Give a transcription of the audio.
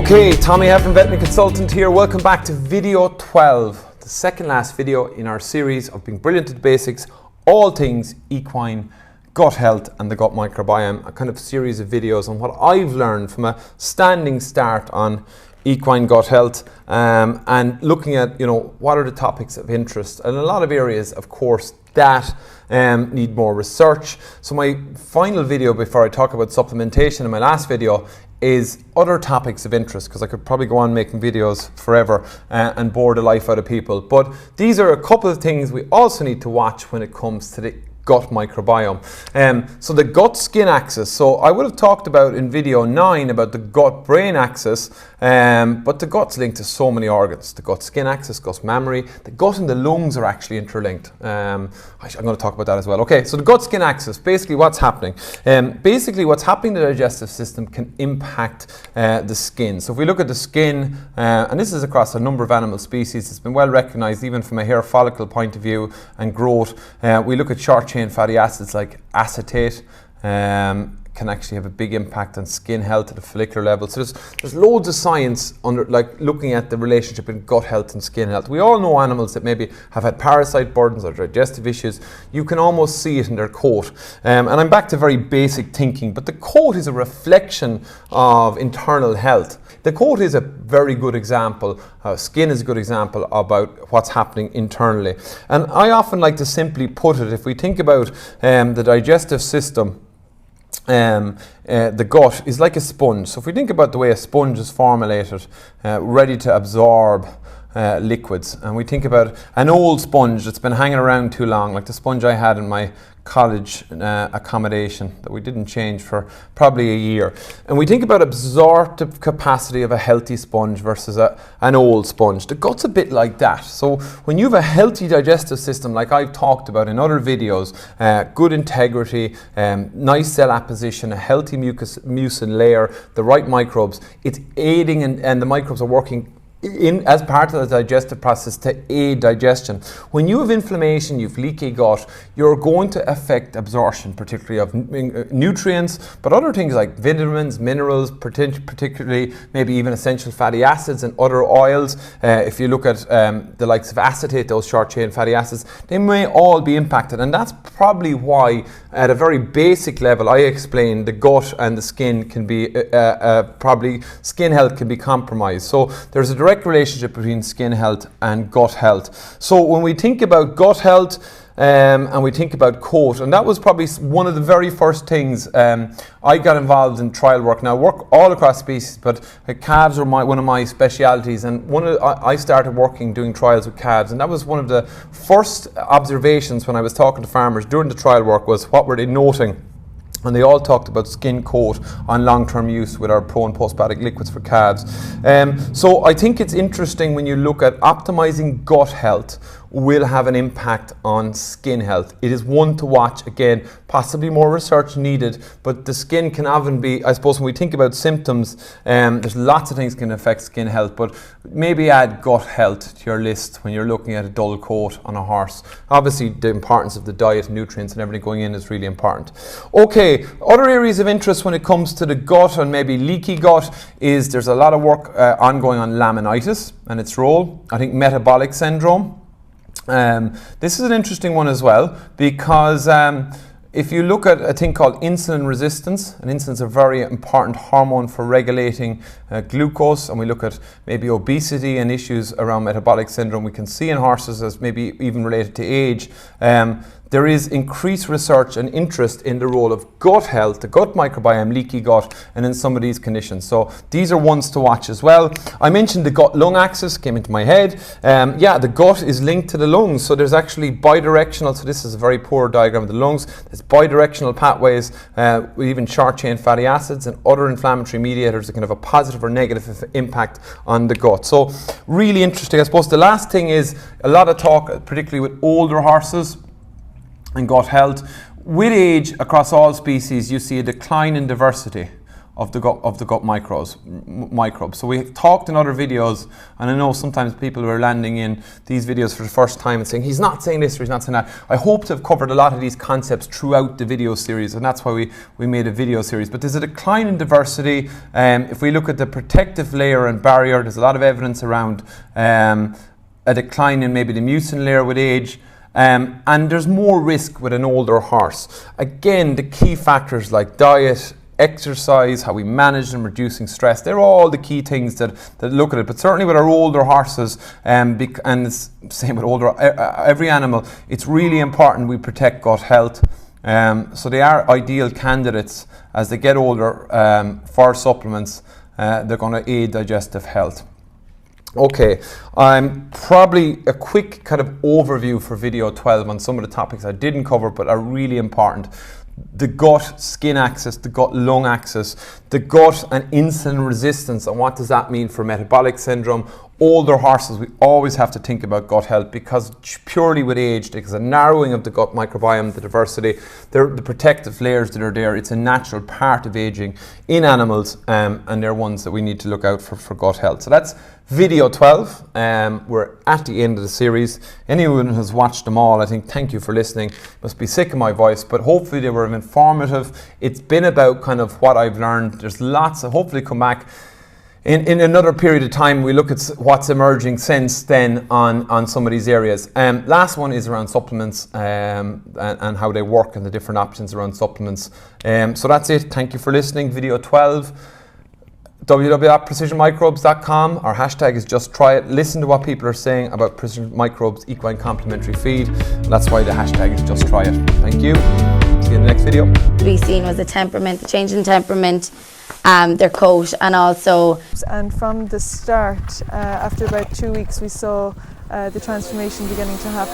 Okay, Tommy Heffernan, veterinary consultant here. Welcome back to video 12, the second last video in our series of being brilliant at the basics, all things equine gut health and the gut microbiome, a kind of series of videos on what I've learned from a standing start on equine gut health and looking at, what are the topics of interest, and a lot of areas, of course, that need more research. So my final video before I talk about supplementation in my last video is other topics of interest, because I could probably go on making videos forever and bore the life out of people. But these are a couple of things we also need to watch when it comes to the gut microbiome. So the gut-skin axis. So I would have talked about in video 9 about the gut-brain axis, but the gut's linked to so many organs. The gut-skin axis, gut-mammary, the gut and the lungs are actually interlinked. I'm going to talk about that as well. Okay, so the gut-skin axis, basically what's happening. Basically what's happening in the digestive system can impact the skin. So if we look at the skin, and this is across a number of animal species, it's been well recognized even from a hair follicle point of view and growth. We look at short chain fatty acids like acetate, can actually have a big impact on skin health at a follicular level. So there's loads of science under looking at the relationship in gut health and skin health. We all know animals that maybe have had parasite burdens or digestive issues. You can almost see it in their coat. And I'm back to very basic thinking, but the coat is a reflection of internal health. The coat is a very good example, skin is a good example about what's happening internally. And I often like to simply put it, if we think about the digestive system, the gut is like a sponge. So if we think about the way a sponge is formulated, ready to absorb liquids, and we think about an old sponge that's been hanging around too long, like the sponge I had in my college accommodation that we didn't change for probably a year, and we think about absorptive capacity of a healthy sponge versus an old sponge. The gut's a bit like that. So when you have a healthy digestive system, like I've talked about in other videos, good integrity, nice cell apposition, a healthy mucin layer, the right microbes, it's aiding and the microbes are working as part of the digestive process to aid digestion. When you have inflammation, you have leaky gut, you're going to affect absorption, particularly of nutrients, but other things like vitamins, minerals, particularly maybe even essential fatty acids and other oils. If you look at the likes of acetate, those short chain fatty acids, they may all be impacted, and that's probably why at a very basic level I explained the gut and the skin can be probably skin health can be compromised. So there's a direct relationship between skin health and gut health. So when we think about gut health and we think about coat, and that was probably one of the very first things I got involved in trial work. Now I work all across species, but calves are one of my specialities, and I started working doing trials with calves, and that was one of the first observations when I was talking to farmers during the trial work was what were they noting. And they all talked about skin coat on long-term use with our pro and postbiotic liquids for calves. So I think it's interesting when you look at optimizing gut health will have an impact on skin health. It is one to watch. Again, possibly more research needed, but the skin can often be, I suppose when we think about symptoms, there's lots of things can affect skin health, but maybe add gut health to your list when you're looking at a dull coat on a horse. Obviously the importance of the diet, nutrients and everything going in is really important. Okay, other areas of interest when it comes to the gut and maybe leaky gut is there's a lot of work ongoing on laminitis and its role. I think metabolic syndrome. This is an interesting one as well, because if you look at a thing called insulin resistance, and insulin is a very important hormone for regulating glucose, and we look at maybe obesity and issues around metabolic syndrome, we can see in horses as maybe even related to age. There is increased research and interest in the role of gut health, the gut microbiome, leaky gut, and in some of these conditions. So these are ones to watch as well. I mentioned the gut-lung axis, came into my head. The gut is linked to the lungs. So there's actually bidirectional, so this is a very poor diagram of the lungs. There's bidirectional pathways with even short-chain fatty acids and other inflammatory mediators that can have a positive or negative impact on the gut. So really interesting. I suppose the last thing is a lot of talk, particularly with older horses, and gut health. With age, across all species, you see a decline in diversity of the gut microbes. So we've talked in other videos, and I know sometimes people are landing in these videos for the first time and saying, he's not saying this or he's not saying that. I hope to have covered a lot of these concepts throughout the video series, and that's why we made a video series. But there's a decline in diversity. If we look at the protective layer and barrier, there's a lot of evidence around a decline in maybe the mucin layer with age. And there's more risk with an older horse. Again, the key factors like diet, exercise, how we manage and reducing stress, they're all the key things that look at it. But certainly with our older horses, and it's same with every animal, it's really important we protect gut health. So they are ideal candidates as they get older for supplements. They're going to aid digestive health. Okay, probably a quick kind of overview for video 12 on some of the topics I didn't cover but are really important. The gut-skin axis, the gut-lung axis, the gut and insulin resistance, and what does that mean for metabolic syndrome? Older horses, we always have to think about gut health because purely with age, there's a narrowing of the gut microbiome, the diversity, the protective layers that are there. It's a natural part of aging in animals, and they're ones that we need to look out for gut health. So that's video 12. We're at the end of the series. Anyone who has watched them all, I think, thank you for listening. Must be sick of my voice, but hopefully they were informative. It's been about kind of what I've learned. There's lots, hopefully come back in another period of time. We look at what's emerging since then on some of these areas. Last one is around supplements and how they work and the different options around supplements. So that's it. Thank you for listening. Video 12. www.precisionmicrobes.com. Our hashtag is just try it. Listen to what people are saying about Precision Microbes equine complementary feed. That's why the hashtag is just try it. Thank you. See you in the next video. To be seen was the temperament, the change in temperament, their coat, and also. And from the start, after about 2 weeks, we saw the transformation beginning to happen.